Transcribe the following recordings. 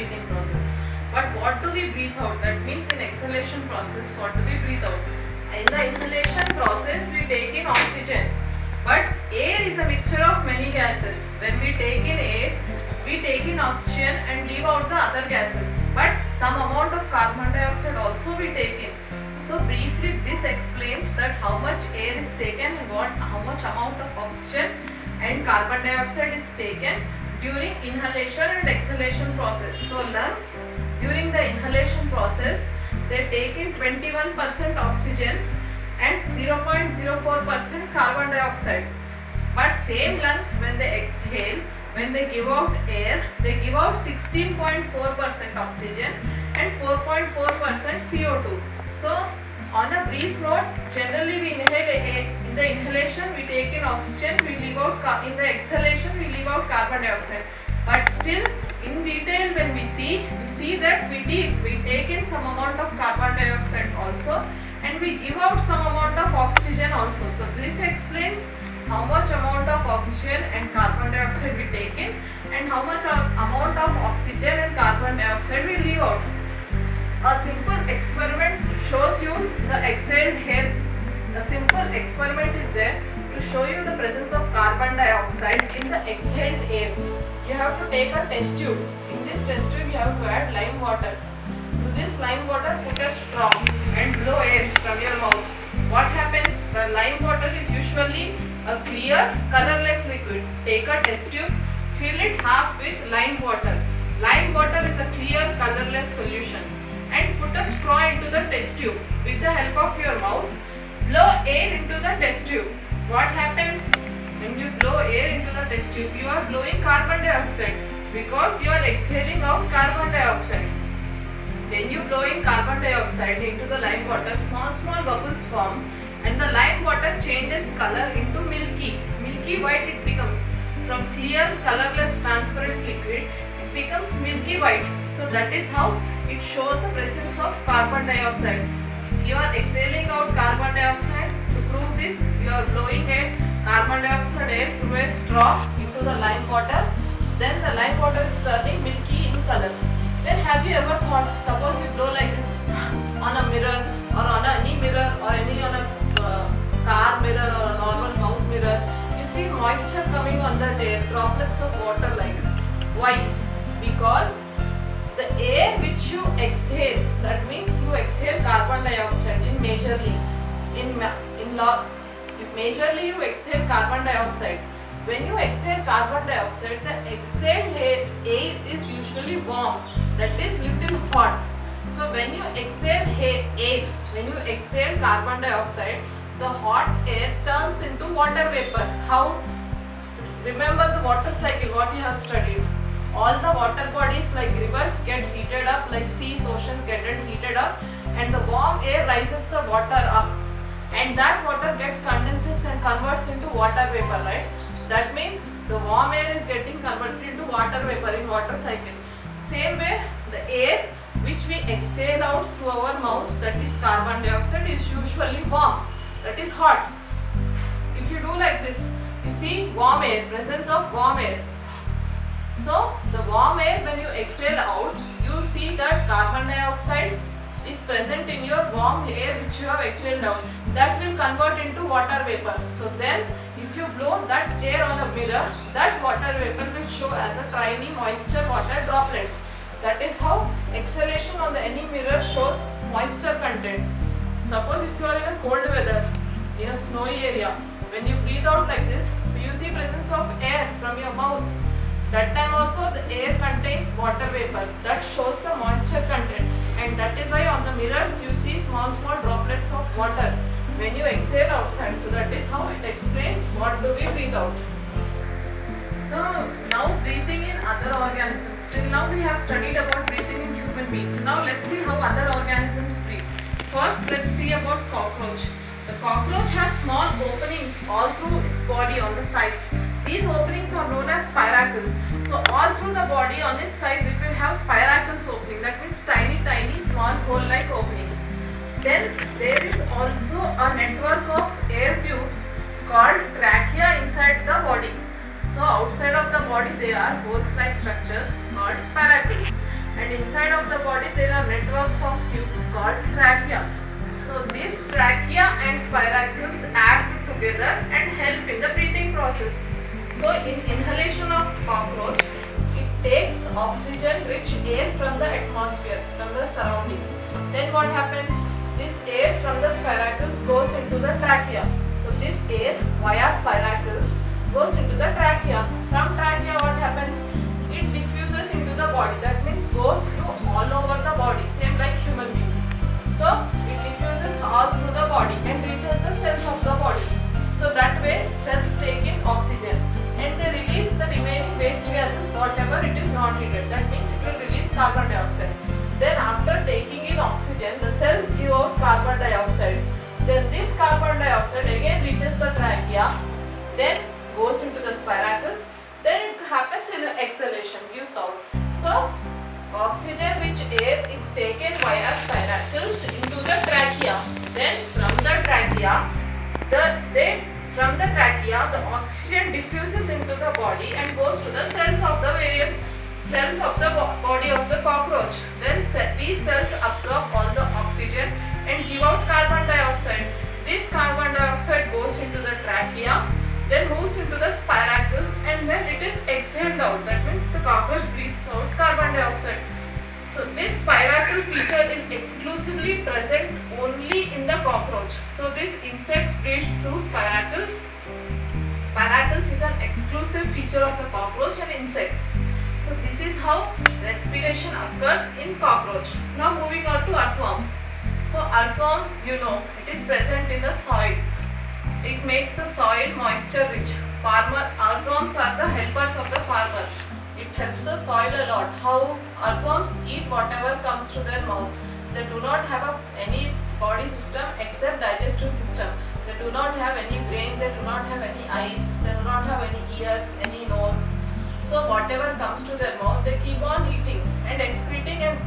breathing process. But what do we breathe out? That means in exhalation process, what do we breathe out? In the inhalation process, we take in oxygen. But air is a mixture of many gases. When we take in air, we take in oxygen and leave out the other gases. But some amount of carbon dioxide also we take in. So briefly, this explains that how much air is taken and how much amount of oxygen and carbon dioxide is taken during inhalation and exhalation process. So lungs, during the inhalation process, they take in 21% oxygen and 0.04% carbon dioxide. But same lungs, when they exhale, when they give out air, they give out 16.4% oxygen and 4.4% CO2. So on a brief note, generally we inhale air. In the inhalation we take in oxygen, we leave out in the exhalation we leave out carbon dioxide. But still in detail when we see that we take in some amount of carbon dioxide also and we give out some amount of oxygen also. So this explains how much amount of oxygen and carbon dioxide we take in and how much amount of oxygen and carbon dioxide we leave out. A simple experiment shows you the exhaled air. A simple experiment is there to show you the presence of carbon dioxide in the exhaled air. You have to take a test tube. In this test tube you have to add lime water. To this lime water put a straw and blow air from your mouth. What happens? The lime water is usually a clear colorless liquid. Take a test tube, fill it half with lime water. Lime water is a clear colorless solution. And put a straw into the test tube. With the help of your mouth, blow air into the test tube. What happens? When you blow air into the test tube, you are blowing carbon dioxide because you are exhaling out carbon dioxide. When you blow in carbon dioxide into the lime water, small bubbles form and the lime water changes color into milky white it becomes. From clear colorless transparent liquid, it becomes milky white. So that is how it shows the presence of carbon dioxide. You are exhaling out carbon dioxide. To prove this, you are blowing a carbon dioxide air through a straw into the lime water. Then the lime water is turning milky in color. Then have you ever thought, suppose you blow like this on a mirror or on any mirror or any on a car mirror or a normal house mirror, you see moisture coming on that air, droplets of water like. Why? Because the air which you exhale, that means you exhale carbon dioxide majorly. Majorly you exhale carbon dioxide. When you exhale carbon dioxide, the exhaled air is usually warm, that is little hot. So when you exhale air, when you exhale carbon dioxide, the hot air turns into water vapor. How? Remember the water cycle, what you have studied. All the water bodies like rivers get heated up, like seas, oceans get heated up, and the warm air rises the water up, and that water condenses and converts into water vapor, right? That means the warm air is getting converted into water vapor in water cycle. Same way, the air which we exhale out through our mouth, that is carbon dioxide, is usually warm, that is hot. If you do like this, you see warm air, presence of warm air. So the warm air, when you exhale out, you see that carbon dioxide is present in your warm air which you have exhaled out. That will convert into water vapor. So then if you blow that air on a mirror, that water vapor will show as a tiny moisture water droplets. That is how exhalation on any mirror shows moisture content. Suppose if you are in a cold weather, in a snowy area, when you breathe out like this, you see presence of air from your mouth. That time also the air contains water vapor, that shows the moisture content, and that is why on the mirrors you see small droplets of water when you exhale outside. So that is how it explains what do we breathe out. So now breathing in other organisms. Till now we have studied about breathing in human beings. Now let's see how other organisms breathe. First let's see about cockroach. The cockroach has small openings all through its body on the sides. These openings are known as spiracles. So all through the body on its sides it will have spiracles opening. That means tiny small hole-like openings. Then there is also a network of air tubes called trachea inside the body. So outside of the body there are holes-like structures called spiracles. and inside of the body there are networks of tubes called trachea. So these trachea and spiracles act together and help in the breathing process. So in inhalation of cockroach, it takes oxygen rich air from the atmosphere, from the surroundings. Then what happens? This air from the spiracles goes into the trachea. So this air via spiracles goes into the trachea. From trachea what happens? It diffuses into the body. That means goes through all over the body, same like human beings. So it diffuses all through the body and reaches the cells of the body. So that way cells take in oxygen and they release the remaining waste gases whatever it is not needed. That means it will release carbon dioxide. Then after taking in oxygen, the cells give out carbon dioxide. Then this carbon dioxide again reaches the trachea, then goes into the spiracles, then it happens in exhalation, gives out. So oxygen rich air is taken via spiracles into the trachea. Then from the trachea, the oxygen diffuses into the body and goes to the cells of the various cells of the body of the cockroach. Then these cells absorb all the oxygen and give out carbon dioxide. This carbon dioxide goes into the trachea, then moves into the spiracles, and then it is exhaled out. That means the cockroach breathes out carbon dioxide. So this spiracle feature is exclusively present only in the cockroach. So this insect breathes through spiracles. Spiracles is an exclusive feature of the cockroach and insects. So this is how respiration occurs in cockroach. Now moving on to earthworm. So earthworm, you know, it is present in the soil. It makes the soil moisture rich. Earthworms are the helpers of the farmer. It helps the soil a lot. How earthworms eat whatever comes to their mouth. They do not have any body system except digestive system. They do not have any brain, they do not have any eyes, they do not have any ears, any nose. So whatever comes to their mouth, they keep on eating and excreting, and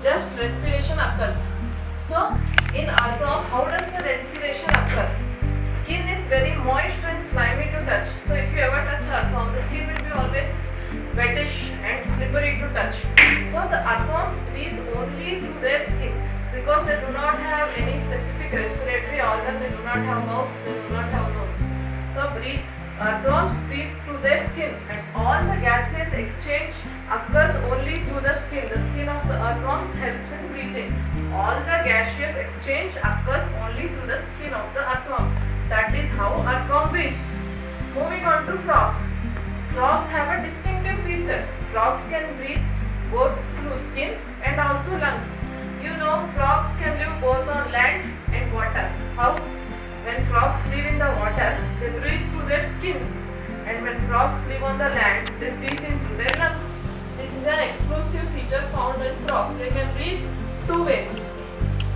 just respiration occurs. So in earthworm, how does the respiration occur? Skin is very moist and slimy to touch. So if you ever touch earthworm, the skin will be always wettish and slippery to touch. So the earthworms breathe only through their skin because they do not have any specific respiratory organ, they do not have mouth, they do not have nose. So earthworms breathe through their skin, and all the gaseous exchange occurs only through the skin. The skin of the earthworms helps in breathing. All the gaseous exchange occurs only through the skin of the earthworm. That is how earthworm breathes. Moving on to frogs. Frogs have a distinctive feature. Frogs can breathe both through skin and also lungs. You know, frogs can live both on land and water. How? When frogs live in the water, they breathe through their skin. And when frogs live on the land, they breathe in through their lungs. This is an exclusive feature found in frogs. They can breathe two ways.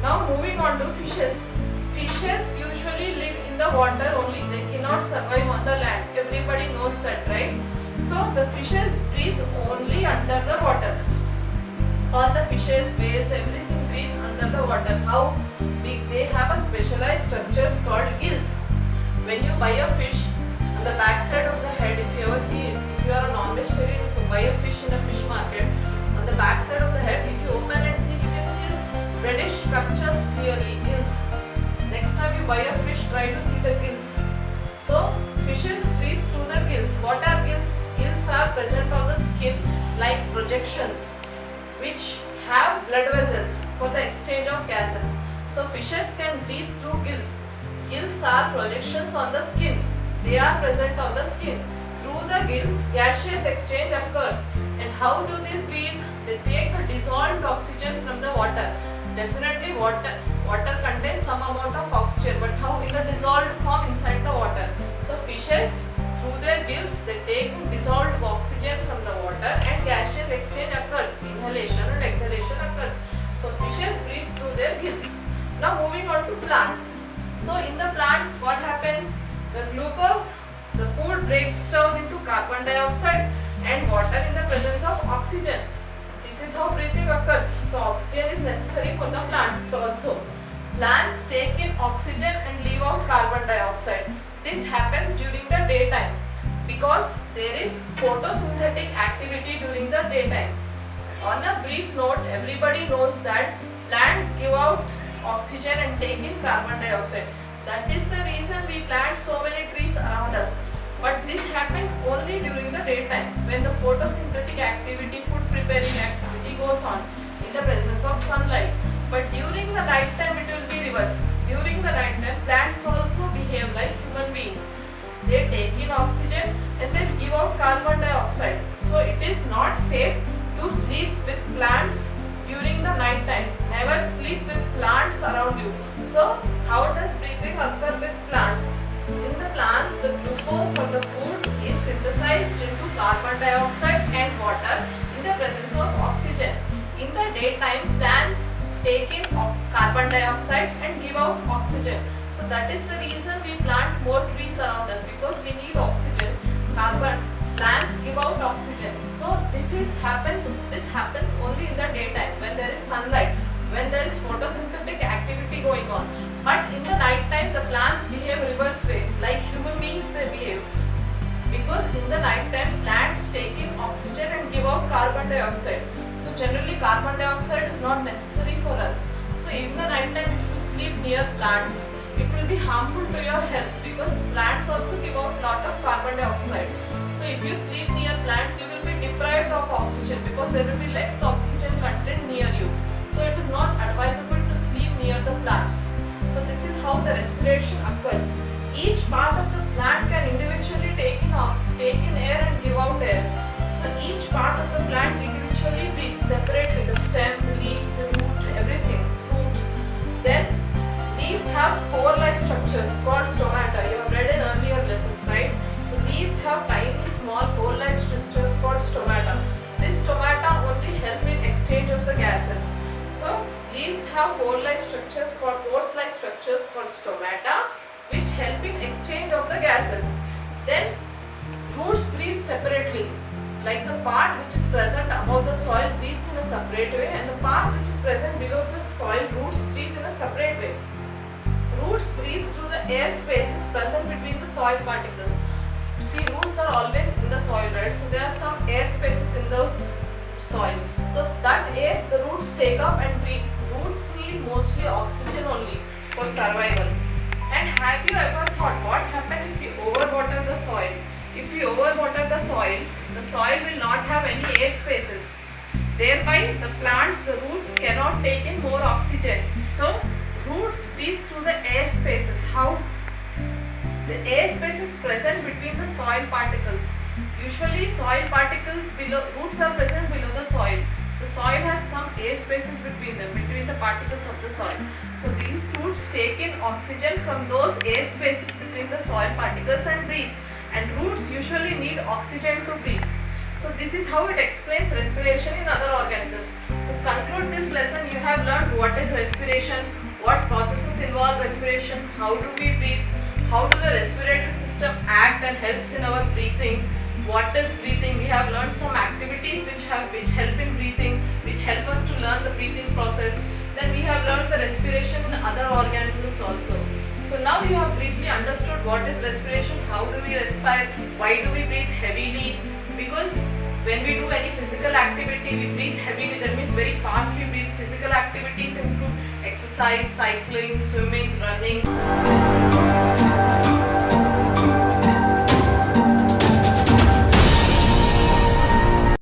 Now moving on to fishes. Fishes usually live in the water only. They cannot survive on the land. Everybody knows that, right? So the fishes breathe only under the water. All the fishes, whales, everything breathe under the water. How? They have a specialized structures called gills. When you buy a fish, on the back side of the head, if you ever see it, if you are a non-vegetarian, if you buy a fish in a fish market, on the back side of the head, if you open and see, you can see reddish structures clearly, gills. Next time you buy a fish, try to see the gills. So fishes breathe through the gills. What are gills? Gills are present on the skin like projections, which have blood vessels for the exchange of gases. So fishes can breathe through gills. Gills are projections on the skin. They are present on the skin. Through the gills, gaseous exchange occurs. And how do they breathe? They take the dissolved oxygen from the water. Definitely water contains some amount of oxygen, but how? In the dissolved form inside the water. So fishes, through their gills, they take dissolved oxygen from the water and gaseous exchange occurs. Inhalation and exhalation occurs. So fishes breathe through their gills. Now moving on to plants. So in the plants, what happens? The glucose, the food breaks down into carbon dioxide and water in the presence of oxygen. This is how breathing occurs. So oxygen is necessary for the plants also. Plants take in oxygen and leave out carbon dioxide. This happens during the daytime because there is photosynthetic activity during the daytime. On a brief note, everybody knows that plants give out oxygen and take in carbon dioxide. That is the reason we plant so many trees around us. But this happens only during the daytime when the photosynthetic activity, food preparing activity goes on in the presence of sunlight. But during the night time it will be reverse. During the night time plants also behave like human beings. They take in oxygen and then give out carbon dioxide. So it is not safe to sleep with plants during the night time. Never sleep with plants around you. So how does breathing occur with plants? In the plants, the glucose from the food is synthesized into carbon dioxide and water in the presence of oxygen. In the daytime, plants take in carbon dioxide and give out oxygen. So that is the reason we plant more trees around us, because we need oxygen. Plants give out oxygen. So this happens only in the daytime when there is sunlight, when there is photosynthetic activity going on. But in the night time the plants behave reverse way, like human beings they behave. Because in the night time plants take in oxygen and give out carbon dioxide. So generally carbon dioxide is not necessary for us. So in the night time if you sleep near plants, it will be harmful to your health, because plants also give out lot of carbon dioxide. So if you sleep near plants, you will be deprived of oxygen because there will be less oxygen content near you. So it is not advisable to sleep near the plants. So this is how the respiration occurs. Each part of the plant can individually take in air and give out air. So each part of the plant individually breathes separately, the stem, the leaves, the root, everything, fruit. Then leaves have pore-like structures called stomata. You have read in earlier lessons, right? So leaves have tiny small pore-like structures called stomata. This stomata only help in exchange of the gases. So leaves have pore-like structures called stomata, which help in exchange of the gases. Then roots breathe separately. Like the part which is present above the soil breathes in a separate way, and the part which is present below the soil, roots breathe in a separate way. Roots breathe through the air spaces present between the soil particles. See, roots are always in the soil, right? So there are some air spaces in those soil. So that air the roots take up and breathe. Roots need mostly oxygen only for survival. And have you ever thought what happens if you overwater the soil? If you overwater the soil will not have any air spaces. Thereby the plants, the roots cannot take in more oxygen. So roots breathe through the air spaces. How? The air spaces present between the soil particles. Usually soil particles below, roots are present below the soil. The soil has some air spaces between them, between the particles of the soil. So these roots take in oxygen from those air spaces between the soil particles and breathe. And roots usually need oxygen to breathe. So this is how it explains respiration in other organisms. To conclude this lesson, you have learned what is respiration, what processes involve respiration, how do we breathe, how do the respiratory system act and helps in our breathing, what is breathing. We have learned some activities which help in breathing, which help us to learn the breathing process. Then we have learned the respiration in other organisms also. So now you have briefly understood what is respiration, how do we respire, why do we breathe heavily. Because when we do any physical activity, we breathe heavily. That means very fast we breathe. Physical activities include exercise, cycling, swimming, running.